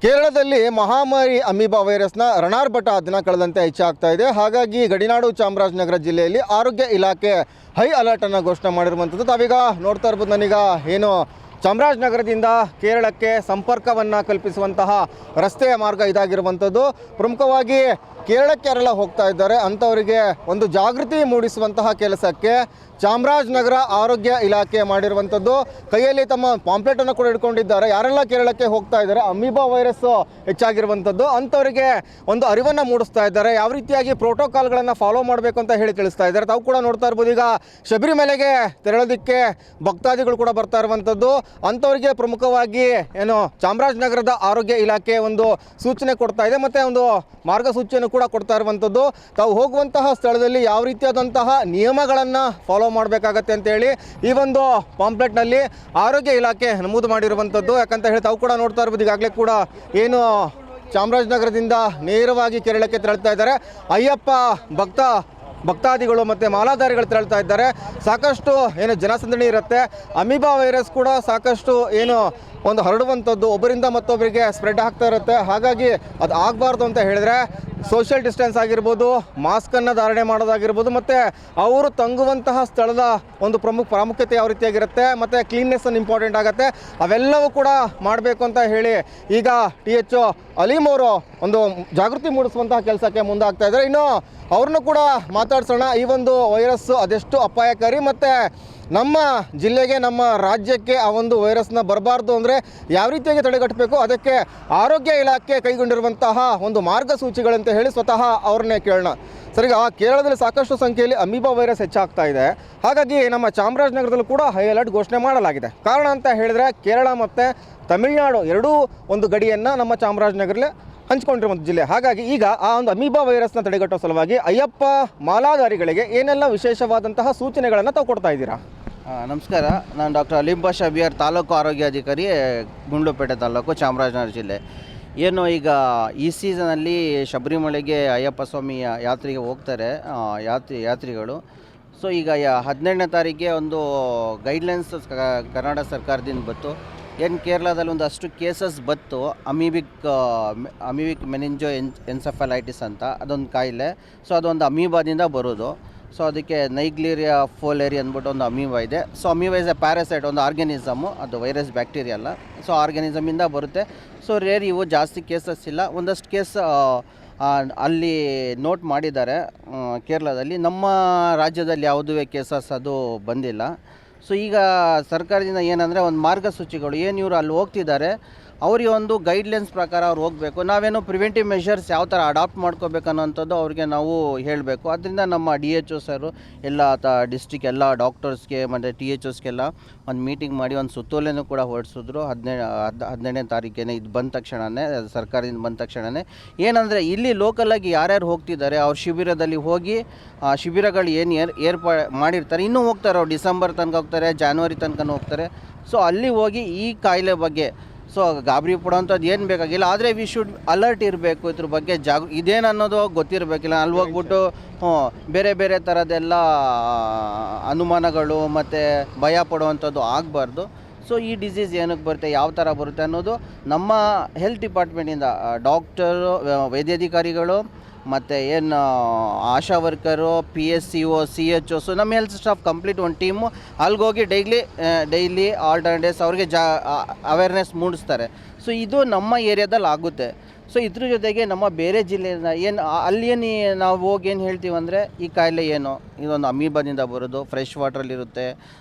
ಕೇರಳದಲ್ಲಿ ಮಹಾಮಾರಿ ಅಮೀಬಾ ವೈರಸ್ನ ರಣಾರ್ಭಟ ದಿನ ಕಳೆದಂತೆ ಹೆಚ್ಚಾಗ್ತಾ ಇದೆ. ಹಾಗಾಗಿ ಗಡಿನಾಡು ಚಾಮರಾಜನಗರ ಜಿಲ್ಲೆಯಲ್ಲಿ ಆರೋಗ್ಯ ಇಲಾಖೆ ಹೈ ಅಲರ್ಟನ್ನು ಘೋಷಣೆ ಮಾಡಿರುವಂಥದ್ದು. ತಾವೀಗ ನೋಡ್ತಾ ಇರ್ಬೋದು, ನನೀಗ ಏನು ಚಾಮರಾಜನಗರದಿಂದ ಕೇರಳಕ್ಕೆ ಸಂಪರ್ಕವನ್ನು ಕಲ್ಪಿಸುವಂತಹ ರಸ್ತೆಯ ಮಾರ್ಗ ಇದಾಗಿರುವಂಥದ್ದು. ಪ್ರಮುಖವಾಗಿ ಕೇರಳಕ್ಕೆ ಯಾರೆಲ್ಲ ಹೋಗ್ತಾ ಇದ್ದಾರೆ ಅಂಥವರಿಗೆ ಒಂದು ಜಾಗೃತಿ ಮೂಡಿಸುವಂತಹ ಕೆಲಸಕ್ಕೆ ಚಾಮರಾಜನಗರ ಆರೋಗ್ಯ ಇಲಾಖೆ ಮಾಡಿರುವಂಥದ್ದು. ಕೈಯಲ್ಲಿ ತಮ್ಮ ಪಾಂಪ್ಲೆಟನ್ನು ಕೂಡ ಹಿಡ್ಕೊಂಡಿದ್ದಾರೆ. ಯಾರೆಲ್ಲ ಕೇರಳಕ್ಕೆ ಹೋಗ್ತಾ ಇದ್ದಾರೆ, ಅಮೀಬಾ ವೈರಸ್ ಹೆಚ್ಚಾಗಿರುವಂಥದ್ದು ಅಂಥವರಿಗೆ ಒಂದು ಅರಿವನ್ನು ಮೂಡಿಸ್ತಾ ಇದ್ದಾರೆ. ಯಾವ ರೀತಿಯಾಗಿ ಪ್ರೋಟೋಕಾಲ್ಗಳನ್ನು ಫಾಲೋ ಮಾಡಬೇಕು ಅಂತ ಹೇಳಿ ತಿಳಿಸ್ತಾ ಇದ್ದಾರೆ. ತಾವು ಕೂಡ ನೋಡ್ತಾ ಇರ್ಬೋದು, ಈಗ ಶಬರಿಮಲೆಗೆ ತೆರಳೋದಕ್ಕೆ ಭಕ್ತಾದಿಗಳು ಕೂಡ ಬರ್ತಾ ಇರುವಂಥದ್ದು. ಅಂಥವರಿಗೆ ಪ್ರಮುಖವಾಗಿ ಏನು ಚಾಮರಾಜನಗರದ ಆರೋಗ್ಯ ಇಲಾಖೆ ಒಂದು ಸೂಚನೆ ಕೊಡ್ತಾ ಇದೆ, ಮತ್ತು ಒಂದು ಮಾರ್ಗಸೂಚಿಯನ್ನು ಕೂಡ ಕೊಡ್ತಾ ಇರುವಂಥದ್ದು. ತಾವು ಹೋಗುವಂತಹ ಸ್ಥಳದಲ್ಲಿ ಯಾವ ರೀತಿಯಾದಂತಹ ನಿಯಮಗಳನ್ನು ಫಾಲೋ ಮಾಡಬೇಕಾಗತ್ತೆ ಅಂತೇಳಿ ಈ ಒಂದು ಪಾಂಪ್ಲೆಟ್ನಲ್ಲಿ ಆರೋಗ್ಯ ಇಲಾಖೆ ನಮೂದು ಮಾಡಿರುವಂಥದ್ದು. ಯಾಕಂತ ಹೇಳಿ ತಾವು ಕೂಡ ನೋಡ್ತಾ ಇರ್ಬೋದು, ಈಗಾಗಲೇ ಕೂಡ ಏನು ಚಾಮರಾಜನಗರದಿಂದ ನೇರವಾಗಿ ಕೇರಳಕ್ಕೆ ತೆರಳ್ತಾ ಇದ್ದಾರೆ. ಅಯ್ಯಪ್ಪ ಭಕ್ತಾದಿಗಳು ಮತ್ತು ಮಾಲಾಧಾರಿಗಳು ತೆರಳ್ತಾ ಇದ್ದಾರೆ. ಸಾಕಷ್ಟು ಏನು ಜನಸಂದಣಿ ಇರುತ್ತೆ. ಅಮೀಬಾ ವೈರಸ್ ಕೂಡ ಸಾಕಷ್ಟು ಏನು ಒಂದು ಹರಡುವಂಥದ್ದು, ಒಬ್ಬರಿಂದ ಮತ್ತೊಬ್ಬರಿಗೆ ಸ್ಪ್ರೆಡ್ ಆಗ್ತಾ ಇರುತ್ತೆ. ಹಾಗಾಗಿ ಅದು ಆಗಬಾರ್ದು ಅಂತ ಹೇಳಿದ್ರೆ ಸೋಷಿಯಲ್ ಡಿಸ್ಟೆನ್ಸ್ ಆಗಿರ್ಬೋದು, ಮಾಸ್ಕನ್ನು ಧಾರಣೆ ಮಾಡೋದಾಗಿರ್ಬೋದು, ಮತ್ತು ಅವರು ತಂಗುವಂತಹ ಸ್ಥಳದ ಒಂದು ಪ್ರಾಮುಖ್ಯತೆ ಯಾವ ರೀತಿಯಾಗಿರುತ್ತೆ, ಮತ್ತು ಕ್ಲೀನ್ನೆಸ್ಸನ್ನು ಇಂಪಾರ್ಟೆಂಟ್ ಆಗುತ್ತೆ. ಅವೆಲ್ಲವೂ ಕೂಡ ಮಾಡಬೇಕು ಅಂತ ಹೇಳಿ ಈಗ THO ಅಲೀಮ್ ಅವರು ಒಂದು ಜಾಗೃತಿ ಮೂಡಿಸುವಂತಹ ಕೆಲಸಕ್ಕೆ ಮುಂದಾಗ್ತಾ ಇದ್ದಾರೆ. ಇನ್ನು ಅವ್ರನ್ನೂ ಕೂಡ ಮಾತಾಡ್ಸೋಣ. ಈ ಒಂದು ವೈರಸ್ಸು ಅದೆಷ್ಟು ಅಪಾಯಕಾರಿ, ಮತ್ತು ನಮ್ಮ ಜಿಲ್ಲೆಗೆ, ನಮ್ಮ ರಾಜ್ಯಕ್ಕೆ ಆ ಒಂದು ವೈರಸ್ನ ಬರಬಾರ್ದು ಅಂದರೆ ಯಾವ ರೀತಿಯಾಗಿ ತಡೆಗಟ್ಟಬೇಕು, ಅದಕ್ಕೆ ಆರೋಗ್ಯ ಇಲಾಖೆ ಕೈಗೊಂಡಿರುವಂತಹ ಒಂದು ಮಾರ್ಗಸೂಚಿಗಳಂತ ಹೇಳಿ ಸ್ವತಃ ಅವ್ರನ್ನೇ ಕೇಳೋಣ. ಸರ್, ಈಗ ಕೇರಳದಲ್ಲಿ ಸಾಕಷ್ಟು ಸಂಖ್ಯೆಯಲ್ಲಿ ಅಮೀಬಾ ವೈರಸ್ ಹೆಚ್ಚಾಗ್ತಾ ಇದೆ. ಹಾಗಾಗಿ ನಮ್ಮ ಚಾಮರಾಜನಗರದಲ್ಲೂ ಕೂಡ ಹೈ ಅಲರ್ಟ್ ಘೋಷಣೆ ಮಾಡಲಾಗಿದೆ. ಕಾರಣ ಅಂತ ಹೇಳಿದರೆ ಕೇರಳ ಮತ್ತು ತಮಿಳುನಾಡು ಎರಡೂ ಒಂದು ಗಡಿಯನ್ನು ನಮ್ಮ ಚಾಮರಾಜನಗರಲ್ಲೇ ಹಂಚಿಕೊಂಡಿರುವಂಥ ಜಿಲ್ಲೆ. ಹಾಗಾಗಿ ಈಗ ಆ ಒಂದು ಅಮೀಬಾ ವೈರಸ್ನ ತಡೆಗಟ್ಟುವ ಸಲುವಾಗಿ ಅಯ್ಯಪ್ಪ ಮಾಲಾಧಾರಿಗಳಿಗೆ ಏನೆಲ್ಲ ವಿಶೇಷವಾದಂತಹ ಸೂಚನೆಗಳನ್ನು ತಾವು ಕೊಡ್ತಾ ಇದ್ದೀರಾ? ನಮಸ್ಕಾರ. ನಾನು ಡಾಕ್ಟರ್ ಅಲೀಮ್ ಬಾಷಾ ಬಿಆರ್, ತಾಲೂಕು ಆರೋಗ್ಯಾಧಿಕಾರಿ, ಗುಂಡ್ಲುಪೇಟೆ ತಾಲೂಕು, ಚಾಮರಾಜನಗರ ಜಿಲ್ಲೆ. ಏನು ಈಗ ಈ ಸೀಸನಲ್ಲಿ ಶಬರಿಮಲೆಗೆ ಅಯ್ಯಪ್ಪ ಸ್ವಾಮಿ ಯಾತ್ರೆಗೆ ಹೋಗ್ತಾರೆ ಯಾತ್ರಿಗಳು. ಸೊ ಈಗ 17ನೇ ತಾರೀಕಿಗೆ ಒಂದು ಗೈಡ್ಲೈನ್ಸ್ ಕರ್ನಾಟಕ ಸರ್ಕಾರದಿಂದ ಬಂತು. ಏನು ಕೇರಳದಲ್ಲಿ ಒಂದಷ್ಟು ಕೇಸಸ್ ಬತ್ತು, ಅಮೀಬಿಕ್ ಮೆನಿಂಜೋ ಎನ್ಸೆಫಲೈಟಿಸ್ ಅಂತ, ಅದೊಂದು ಕಾಯಿಲೆ. ಸೊ ಅದೊಂದು ಅಮೀಬಾದಿಂದ ಬರೋದು. ಸೊ ಅದಕ್ಕೆ ನೈಗ್ಲೇರಿಯಾ ಫೋಲೇರಿ ಅಂದ್ಬಿಟ್ಟು ಒಂದು ಅಮೀಬಾ ಇದೆ. So amoeba is a parasite, ಒಂದು ಆರ್ಗ್ಯಾನಿಸಮು, ಅದು ವೈರಸ್ ಬ್ಯಾಕ್ಟೀರಿಯಾ ಅಲ್ಲ. ಸೊ ಆರ್ಗ್ಯಾನಿಸಮಿಂದ ಬರುತ್ತೆ. ಸೊ ರೇರ್, ಇವು ಜಾಸ್ತಿ ಕೇಸಸ್ ಇಲ್ಲ. ಒಂದಷ್ಟು ಕೇಸ್ ಅಲ್ಲಿ ನೋಟ್ ಮಾಡಿದ್ದಾರೆ ಕೇರಳದಲ್ಲಿ. ನಮ್ಮ ರಾಜ್ಯದಲ್ಲಿ ಯಾವುದೇ ಕೇಸಸ್ ಅದು ಬಂದಿಲ್ಲ. ಸೊ ಈಗ ಸರ್ಕಾರದಿಂದ ಏನಂದರೆ ಒಂದು ಮಾರ್ಗಸೂಚಿಗಳು, ಏನು ಇವರು ಅಲ್ಲಿ ಹೋಗ್ತಿದ್ದಾರೆ ಅವರಿಗೆ ಒಂದು ಗೈಡ್ಲೈನ್ಸ್ ಪ್ರಕಾರ ಅವ್ರು ಹೋಗಬೇಕು. ನಾವೇನು ಪ್ರಿವೆಂಟಿವ್ ಮೆಷರ್ಸ್ ಯಾವ ಥರ ಅಡಾಪ್ಟ್ ಮಾಡ್ಕೋಬೇಕನ್ನೋಂಥದ್ದು ಅವ್ರಿಗೆ ನಾವು ಹೇಳಬೇಕು. ಅದರಿಂದ ನಮ್ಮ DHO ಸರು ಎಲ್ಲ ಡಿಸ್ಟ್ರಿಕ್ಟ್ ಎಲ್ಲ ಡಾಕ್ಟರ್ಸ್ಗೆ ಮತ್ತು THOಸ್ಗೆಲ್ಲ ಒಂದು ಮೀಟಿಂಗ್ ಮಾಡಿ ಒಂದು ಸುತ್ತೋಲೆನೂ ಕೂಡ ಹೊರಡಿಸಿದ್ರು. 17ನೇ ತಾರೀಕೇನೆ ಇದು ಬಂದ ತಕ್ಷಣವೇ, ಸರ್ಕಾರದಿಂದ ಬಂದ ತಕ್ಷಣವೇ. ಏನಂದರೆ ಇಲ್ಲಿ ಲೋಕಲಾಗಿ ಯಾರ್ಯಾರು ಹೋಗ್ತಿದ್ದಾರೆ ಅವ್ರ ಶಿಬಿರದಲ್ಲಿ ಹೋಗಿ ಶಿಬಿರಗಳು ಏನು ಮಾಡಿರ್ತಾರೆ, ಇನ್ನೂ ಹೋಗ್ತಾರೆ. ಅವ್ರು ಡಿಸೆಂಬರ್ ತನಕ ಹೋಗ್ತಾರೆ, ಜಾನ್ವರಿ ತನಕ ಹೋಗ್ತಾರೆ. ಸೊ ಅಲ್ಲಿ ಹೋಗಿ ಈ ಕಾಯಿಲೆ ಬಗ್ಗೆ ಸೊ ಗಾಬರಿ ಪಡೋಂಥದ್ದು ಏನು ಬೇಕಾಗಿಲ್ಲ. ಆದರೆ ವಿ ಶುಡ್ ಅಲರ್ಟ್ ಇರಬೇಕು, ಇದ್ರ ಬಗ್ಗೆ ಇದೇನು ಅನ್ನೋದು ಗೊತ್ತಿರಬೇಕಿಲ್ಲ. ಅಲ್ಲಿ ಹೋಗ್ಬಿಟ್ಟು ಬೇರೆ ಬೇರೆ ಥರದ್ದೆಲ್ಲ ಅನುಮಾನಗಳು ಮತ್ತು ಭಯ ಪಡುವಂಥದ್ದು ಆಗಬಾರ್ದು. ಸೊ ಈ ಡಿಸೀಸ್ ಏನಕ್ಕೆ ಬರುತ್ತೆ, ಯಾವ ಥರ ಬರುತ್ತೆ ಅನ್ನೋದು ನಮ್ಮ ಹೆಲ್ತ್ ಡಿಪಾರ್ಟ್ಮೆಂಟಿಂದ ಡಾಕ್ಟರು, ವೈದ್ಯಾಧಿಕಾರಿಗಳು, ಮತ್ತು ಏನು ಆಶಾ ವರ್ಕರು, PSCO, CHO, ಸೊ ನಮ್ಮ ಹೆಲ್ತ್ ಸ್ಟಾಫ್ ಕಂಪ್ಲೀಟ್ ಒಂದು ಟೀಮು ಅಲ್ಲಿಗೋಗಿ ಡೈಲಿ ಆಲ್ಟರ್ನೇಟ್ಸ್ ಅವ್ರಿಗೆ ಅವೇರ್ನೆಸ್ ಮೂಡಿಸ್ತಾರೆ. ಸೊ ಇದು ನಮ್ಮ ಏರಿಯಾದಲ್ಲಿ ಆಗುತ್ತೆ. ಸೊ ಇದ್ರ ಜೊತೆಗೆ ನಮ್ಮ ಬೇರೆ ಜಿಲ್ಲೆಯಿಂದ ಅಲ್ಲಿ ನಾವು ಹೋಗಿ ಏನು ಹೇಳ್ತೀವಿ ಅಂದರೆ, ಈ ಕಾಯಿಲೆ ಏನು, ಇದೊಂದು ಅಮೀಬಾದಿಂದ ಬರೋದು, ಫ್ರೆಶ್ ವಾಟ್ರಲ್ಲಿರುತ್ತೆ,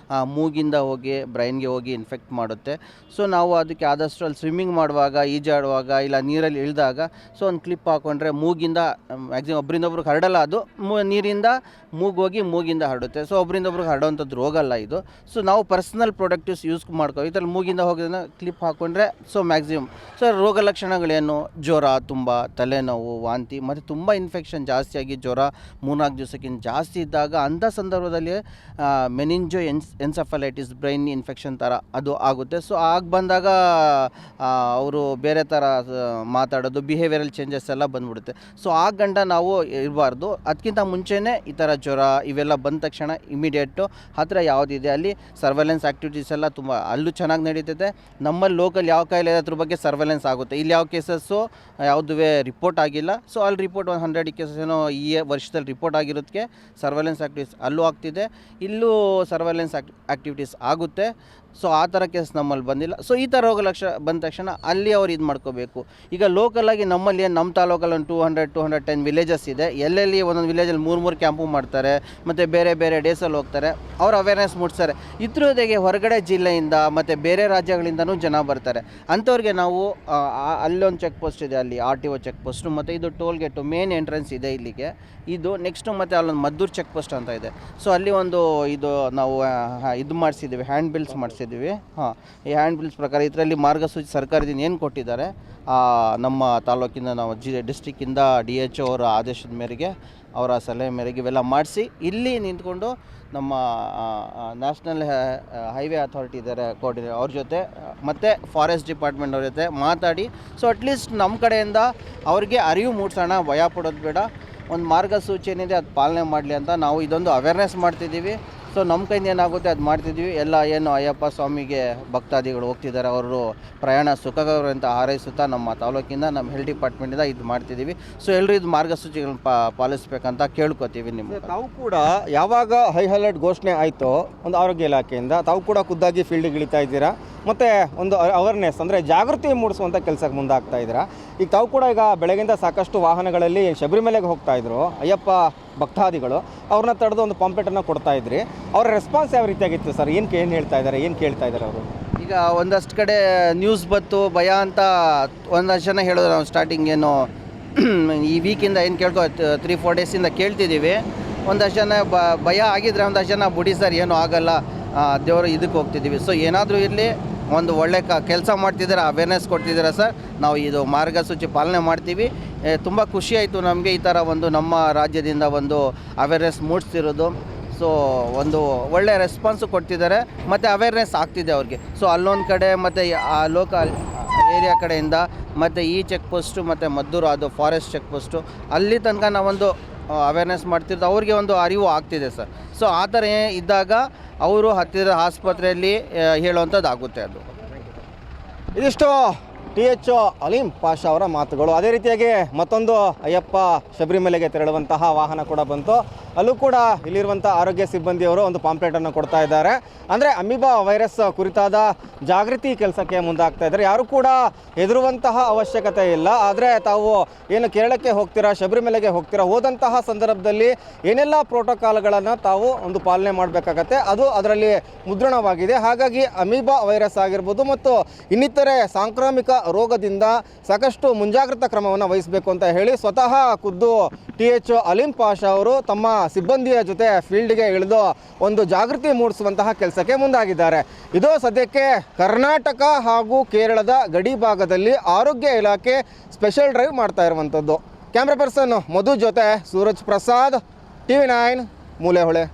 ಮೂಗಿಂದ ಹೋಗಿ ಬ್ರೈನ್ಗೆ ಹೋಗಿ ಇನ್ಫೆಕ್ಟ್ ಮಾಡುತ್ತೆ. ಸೊ ನಾವು ಅದಕ್ಕೆ ಆದಷ್ಟು ಅಲ್ಲಿ ಸ್ವಿಮ್ಮಿಂಗ್ ಮಾಡುವಾಗ, ಈಜಾಡುವಾಗ, ಇಲ್ಲ ನೀರಲ್ಲಿ ಇಳಿದಾಗ ಸೊ ಒಂದು ಕ್ಲಿಪ್ ಹಾಕ್ಕೊಂಡ್ರೆ ಮೂಗಿಂದ ಮ್ಯಾಕ್ಸಿಮಮ್ ಒಬ್ಬರಿಂದೊಬ್ರಿಗೆ ಹರಡಲ್ಲ. ಅದು ನೀರಿಂದ ಹೋಗಿ ಮೂಗಿಂದ ಹರಡುತ್ತೆ. ಸೊ ಒಬ್ಬರಿಂದೊಬ್ರಿಗೆ ಹರಡೋವಂಥದ್ದು ರೋಗ ಅಲ್ಲ ಇದು. ಸೊ ನಾವು ಪರ್ಸನಲ್ ಪ್ರೊಡಕ್ಟಿವ್ಸ್ ಯೂಸ್ ಮಾಡ್ಕೋ, ಈ ಥರ ಮೂಗಿಂದ ಹೋಗೋದನ್ನ ಕ್ಲಿಪ್ ಹಾಕ್ಕೊಂಡ್ರೆ ಸೊ ಮ್ಯಾಕ್ಸಿಮಮ್. ಸೊ ರೋಗ ಲಕ್ಷಣಗಳೇನು, ಜ್ವರ, ತುಂಬ ತಲೆನೋವು, ವಾಂತಿ, ಮತ್ತು ತುಂಬ ಇನ್ಫೆಕ್ಷನ್ ಜಾಸ್ತಿಯಾಗಿ ಜ್ವರ 3-4 ದಿವಸಕ್ಕಿಂತ ಜಾಸ್ತಿ ಇದ್ದಾಗ ಬಂದಾಗ ಅಂಥ ಸಂದರ್ಭದಲ್ಲಿ ಮೆನಿಂಜೋ ಎನ್ಸೆಫಲೈಟಿಸ್ ಬ್ರೈನ್ ಇನ್ಫೆಕ್ಷನ್ ಥರ ಅದು ಆಗುತ್ತೆ. ಸೊ ಆಗ ಬಂದಾಗ ಅವರು ಬೇರೆ ಥರ ಮಾತಾಡೋದು, ಬಿಹೇವಿಯರಲ್ ಚೇಂಜಸ್ ಎಲ್ಲ ಬಂದ್ಬಿಡುತ್ತೆ. ಸೊ ಆ ಗಂಟ ನಾವು ಇರಬಾರ್ದು. ಅದಕ್ಕಿಂತ ಮುಂಚೆನೇ ಈ ಥರ ಜ್ವರ ಇವೆಲ್ಲ ಬಂದ ತಕ್ಷಣ ಇಮಿಡಿಯೇಟು ಹತ್ತಿರ ಯಾವುದಿದೆ ಅಲ್ಲಿ ಸರ್ವೆಲೆನ್ಸ್ ಆ್ಯಕ್ಟಿವಿಟೀಸ್ ಎಲ್ಲ ತುಂಬ ಅಲ್ಲೂ ಚೆನ್ನಾಗಿ ನಡೀತೈತೆ. ನಮ್ಮಲ್ಲಿ ಲೋಕಲ್ ಯಾವ ಕಾಯಿಲೆ ಅದ್ರ ಬಗ್ಗೆ ಸರ್ವೆಲೆನ್ಸ್ ಆಗುತ್ತೆ. ಇಲ್ಲಿ ಯಾವ ಕೇಸಸ್ಸು ಯಾವುದುವೇ ರಿಪೋರ್ಟ್ ಆಗಿಲ್ಲ. ಸೊ ಅಲ್ಲಿ ರಿಪೋರ್ಟ್ 100 ಕೇಸಸ್ ಏನೋ ಈ ವರ್ಷದಲ್ಲಿ ರಿಪೋರ್ಟ್ ಆಗಿರೋದಕ್ಕೆ ಸರ್ವೆಲೆನ್ಸ್ ಆ್ಯಕ್ಟಿವಿಟೀಸ್ ಅಲ್ಲೂ ಆಗ್ತಿದೆ, ಇಲ್ಲೂ ಸರ್ವೆಲೆನ್ಸ್ ಆ್ಯಕ್ಟಿವಿಟೀಸ್ ಆಗುತ್ತೆ. ಸೊ ಆ ಥರ ಕೇಸ್ ನಮ್ಮಲ್ಲಿ ಬಂದಿಲ್ಲ. ಸೊ ಈ ಥರ ರೋಗ ಲಕ್ಷಣ ಬಂದ ತಕ್ಷಣ ಅಲ್ಲಿ ಅವ್ರು ಇದು ಮಾಡ್ಕೋಬೇಕು. ಈಗ ಲೋಕಲಾಗಿ ನಮ್ಮಲ್ಲಿ ಏನು ನಮ್ಮ ತಾಲೂಕಲ್ಲಿ ಒಂದು 210 ವಿಲೇಜಸ್ ಇದೆ. ಎಲ್ಲೆಲ್ಲಿ ಒಂದೊಂದು ವಿಲೇಜಲ್ಲಿ 3 ಕ್ಯಾಂಪು ಮಾಡ್ತಾರೆ, ಮತ್ತು ಬೇರೆ ಬೇರೆ ಡೇಸಲ್ಲಿ ಹೋಗ್ತಾರೆ, ಅವ್ರು ಅವೇರ್ನೆಸ್ ಮೂಡಿಸ್ತಾರೆ. ಇದ್ರ ಜೊತೆಗೆ ಹೊರಗಡೆ ಜಿಲ್ಲೆಯಿಂದ ಮತ್ತು ಬೇರೆ ರಾಜ್ಯಗಳಿಂದನೂ ಜನ ಬರ್ತಾರೆ. ಅಂಥವ್ರಿಗೆ ನಾವು ಅಲ್ಲೊಂದು ಚೆಕ್ ಪೋಸ್ಟ್ ಇದೆ, ಅಲ್ಲಿ RTO ಚೆಕ್ ಪೋಸ್ಟು, ಮತ್ತು ಇದು ಟೋಲ್ ಗೇಟು ಮೇನ್ ಎಂಟ್ರೆನ್ಸ್ ಇದೆ ಇಲ್ಲಿಗೆ. ಇದು ನೆಕ್ಸ್ಟು ಮತ್ತು ಅಲ್ಲೊಂದು ಮದ್ದೂರು ಚೆಕ್ ಪೋಸ್ಟ್ ಅಂತ ಇದೆ. ಸೊ ಅಲ್ಲಿ ಒಂದು ಇದು ನಾವು ಇದು ಮಾಡಿಸಿದ್ದೀವಿ, ಹ್ಯಾಂಡ್ ಬಿಲ್ಸ್ ಮಾಡಿಸಿದ್ದೀವಿ. ಈ ಹ್ಯಾಂಡ್ ಬಿಲ್ಸ್ ಪ್ರಕಾರ ಇದರಲ್ಲಿ ಮಾರ್ಗಸೂಚಿ ಸರ್ಕಾರದಿಂದ ಏನು ಕೊಟ್ಟಿದ್ದಾರೆ, ನಮ್ಮ ತಾಲೂಕಿಂದ ನಾವು ಡಿಸ್ಟ್ರಿಕ್ಕಿಂದ DHO ಅವರ ಆದೇಶದ ಮೇರೆಗೆ, ಅವರ ಸಲಹೆ ಮೇರೆಗೆ ಇವೆಲ್ಲ ಮಾಡಿಸಿ ಇಲ್ಲಿ ನಿಂತ್ಕೊಂಡು ನಮ್ಮ ನ್ಯಾಷನಲ್ ಹೈವೇ ಅಥಾರಿಟಿ ಇದ್ದಾರೆ ಕೋಆರ್ಡಿನೇಟರ್, ಅವ್ರ ಜೊತೆ ಮತ್ತು ಫಾರೆಸ್ಟ್ ಡಿಪಾರ್ಟ್ಮೆಂಟ್ ಅವ್ರ ಜೊತೆ ಮಾತಾಡಿ, ಸೊ ಅಟ್ಲೀಸ್ಟ್ ನಮ್ಮ ಕಡೆಯಿಂದ ಅವ್ರಿಗೆ ಅರಿವು ಮೂಡಿಸೋಣ, ಭಯ ಪಡೋದು ಬೇಡ. ಒಂದು ಮಾರ್ಗಸೂಚಿ ಏನಿದೆ ಅದು ಪಾಲನೆ ಮಾಡಲಿ ಅಂತ ನಾವು ಇದೊಂದು ಅವೇರ್ನೆಸ್ ಮಾಡ್ತಿದ್ದೀವಿ. ಸೊ ನಮ್ಮ ಕೈಯಿಂದ ಏನಾಗುತ್ತೆ ಅದು ಮಾಡ್ತಿದ್ದೀವಿ. ಎಲ್ಲ ಏನು ಅಯ್ಯಪ್ಪ ಸ್ವಾಮಿಗೆ ಭಕ್ತಾದಿಗಳು ಹೋಗ್ತಿದ್ದಾರೆ, ಅವರು ಪ್ರಯಾಣ ಸುಖಕರವಂತ ಹಾರೈಸುತ್ತಾ ನಮ್ಮ ತಾಲೂಕಿಂದ, ನಮ್ಮ ಹೆಲ್ತ್ ಡಿಪಾರ್ಟ್ಮೆಂಟಿಂದ ಇದು ಮಾಡ್ತಿದ್ದೀವಿ. ಸೊ ಎಲ್ಲರೂ ಇದು ಮಾರ್ಗಸೂಚಿಗಳನ್ನ ಪಾಲಿಸ್ಬೇಕಂತ ಕೇಳ್ಕೊತೀವಿ. ನಿಮಗೆ ತಾವು ಕೂಡ ಯಾವಾಗ ಹೈ ಅಲರ್ಟ್ ಘೋಷಣೆ ಆಯಿತು ಒಂದು ಆರೋಗ್ಯ ಇಲಾಖೆಯಿಂದ, ತಾವು ಕೂಡ ಖುದ್ದಾಗಿ ಫೀಲ್ಡಿಗೆ ಇಳಿತಾ ಇದ್ದೀರಾ, ಮತ್ತು ಒಂದು ಅವೇರ್ನೆಸ್ ಅಂದರೆ ಜಾಗೃತಿ ಮೂಡಿಸುವಂಥ ಕೆಲಸಕ್ಕೆ ಮುಂದಾಗ್ತಾ ಇದ್ದೀರಾ. ಈಗ ತಾವು ಕೂಡ ಈಗ ಬೆಳಗಿಂದ ಸಾಕಷ್ಟು ವಾಹನಗಳಲ್ಲಿ ಶಬರಿಮಲೆಗೆ ಹೋಗ್ತಾ ಇದ್ರು ಅಯ್ಯಪ್ಪ ಭಕ್ತಾದಿಗಳು, ಅವ್ರನ್ನ ತಡೆದು ಒಂದು ಪಾಂಪ್ಲೆಟನ್ನು ಕೊಡ್ತಾ ಇದ್ರಿ. ಅವರ ರೆಸ್ಪಾನ್ಸ್ ಯಾವ ರೀತಿಯಾಗಿತ್ತು ಸರ್? ಏನು ಹೇಳ್ತಾ ಇದ್ದಾರೆ, ಏನು ಕೇಳ್ತಾ ಇದ್ದಾರೆ ಅವರು? ಈಗ ಒಂದಷ್ಟು ಕಡೆ ನ್ಯೂಸ್ ಬಂತು ಭಯ ಅಂತ, ಒಂದಷ್ಟು ಜನ ಹೇಳಿದ್ರು. ನಾವು ಸ್ಟಾರ್ಟಿಂಗ್ ಏನು ಈ ವೀಕಿಂದ ಏನು 3-4 ಡೇಸಿಂದ ಕೇಳ್ತಿದ್ದೀವಿ. ಒಂದಷ್ಟು ಜನ ಭಯ ಆಗಿದ್ರೆ, ಒಂದಷ್ಟು ಜನ ಬಿಡಿ ಸರ್ ಏನೂ ಆಗಲ್ಲ, ದೇವರು ಇದಕ್ಕೆ ಹೋಗ್ತಿದ್ದೀವಿ. ಸೊ ಏನಾದರೂ ಇರಲಿ, ಒಂದು ಒಳ್ಳೆ ಕೆಲಸ ಮಾಡ್ತಿದ್ದಾರೆ, ಅವೇರ್ನೆಸ್ ಕೊಡ್ತಿದ್ದಾರೆ ಸರ್. ನಾವು ಇದು ಮಾರ್ಗಸೂಚಿ ಪಾಲನೆ ಮಾಡ್ತೀವಿ. ತುಂಬ ಖುಷಿ ಆಯಿತು ನಮಗೆ ಈ ಥರ ಒಂದು ನಮ್ಮ ರಾಜ್ಯದಿಂದ ಒಂದು ಅವೇರ್ನೆಸ್ ಮೂಡಿಸ್ತಿರೋದು. ಸೊ ಒಂದು ಒಳ್ಳೆ ರೆಸ್ಪಾನ್ಸು ಕೊಡ್ತಿದ್ದಾರೆ ಮತ್ತು ಅವೇರ್ನೆಸ್ ಆಗ್ತಿದೆ ಅವ್ರಿಗೆ. ಸೊ ಅಲ್ಲೊಂದು ಕಡೆ ಮತ್ತು ಆ ಲೋಕಲ್ ಏರಿಯಾ ಕಡೆಯಿಂದ ಮತ್ತು ಈ ಚೆಕ್ ಪೋಸ್ಟು ಮತ್ತು ಮದ್ದೂರು ಅದು ಫಾರೆಸ್ಟ್ ಚೆಕ್ ಪೋಸ್ಟು ಅಲ್ಲಿ ತನಕ ನಾವೊಂದು ಅವೇರ್ನೆಸ್ ಮಾಡ್ತಿರೋದು, ಅವ್ರಿಗೆ ಒಂದು ಅರಿವು ಆಗ್ತಿದೆ ಸರ್. ಸೊ ಆ ಥರ ಇದ್ದಾಗ ಅವರು ಹತ್ತಿರ ಆಸ್ಪತ್ರೆಯಲ್ಲಿ ಹೇಳುವಂಥದ್ದು ಆಗುತ್ತೆ. ಅದು ಇದಿಷ್ಟು THO ಅಲೀಂ ಪಾಷಾ ಅವರ ಮಾತುಗಳು. ಅದೇ ರೀತಿಯಾಗಿ ಮತ್ತೊಂದು ಅಯ್ಯಪ್ಪ ಶಬರಿಮಲೆಗೆ ತೆರಳುವಂತಹ ವಾಹನ ಕೂಡ ಬಂತು. ಅಲ್ಲೂ ಕೂಡ ಇಲ್ಲಿರುವಂಥ ಆರೋಗ್ಯ ಸಿಬ್ಬಂದಿಯವರು ಒಂದು ಪಾಂಪ್ಲೆಟನ್ನು ಕೊಡ್ತಾ ಇದ್ದಾರೆ. ಅಂದರೆ ಅಮೀಬಾ ವೈರಸ್ ಕುರಿತಾದ ಜಾಗೃತಿ ಕೆಲಸಕ್ಕೆ ಮುಂದಾಗ್ತಾ ಇದ್ದಾರೆ. ಯಾರು ಕೂಡ ಹೆದರುವಂತಹ ಅವಶ್ಯಕತೆ ಇಲ್ಲ. ಆದರೆ ತಾವು ಏನು ಕೇರಳಕ್ಕೆ ಹೋಗ್ತೀರಾ, ಶಬರಿಮಲೆಗೆ ಹೋಗ್ತೀರಾ, ಹೋದಂತಹ ಸಂದರ್ಭದಲ್ಲಿ ಏನೆಲ್ಲ ಪ್ರೋಟೋಕಾಲ್ಗಳನ್ನು ತಾವು ಒಂದು ಪಾಲನೆ ಮಾಡಬೇಕಾಗತ್ತೆ, ಅದು ಅದರಲ್ಲಿ ಮುದ್ರಣವಾಗಿದೆ. ಹಾಗಾಗಿ ಅಮೀಬಾ ವೈರಸ್ ಆಗಿರ್ಬೋದು ಮತ್ತು ಇನ್ನಿತರೆ ಸಾಂಕ್ರಾಮಿಕ ರೋಗದಿಂದ ಸಾಕಷ್ಟು ಮುಂಜಾಗ್ರತಾ ಕ್ರಮವನ್ನು ವಹಿಸಬೇಕು ಅಂತ ಹೇಳಿ ಸ್ವತಃ ಖುದ್ದು THO ಅಲೀಂ ಪಾಷಾ ಅವರು ತಮ್ಮ ಸಿಬ್ಬಂದಿಯ ಜೊತೆ ಫೀಲ್ಡ್ಗೆ ಇಳಿದು ಒಂದು ಜಾಗೃತಿ ಮೂಡಿಸುವಂತಹ ಕೆಲಸಕ್ಕೆ ಮುಂದಾಗಿದ್ದಾರೆ. ಇದು ಸದ್ಯಕ್ಕೆ ಕರ್ನಾಟಕ ಹಾಗೂ ಕೇರಳದ ಗಡಿ ಭಾಗದಲ್ಲಿ ಆರೋಗ್ಯ ಇಲಾಖೆ ಸ್ಪೆಷಲ್ ಡ್ರೈವ್ ಮಾಡ್ತಾ ಇರುವಂಥದ್ದು. ಕ್ಯಾಮ್ರಾ ಪರ್ಸನ್ ಮಧು ಜೊತೆ ಸೂರಜ್ ಪ್ರಸಾದ್, TV9 ಮೂಲೆಹೊಳೆ.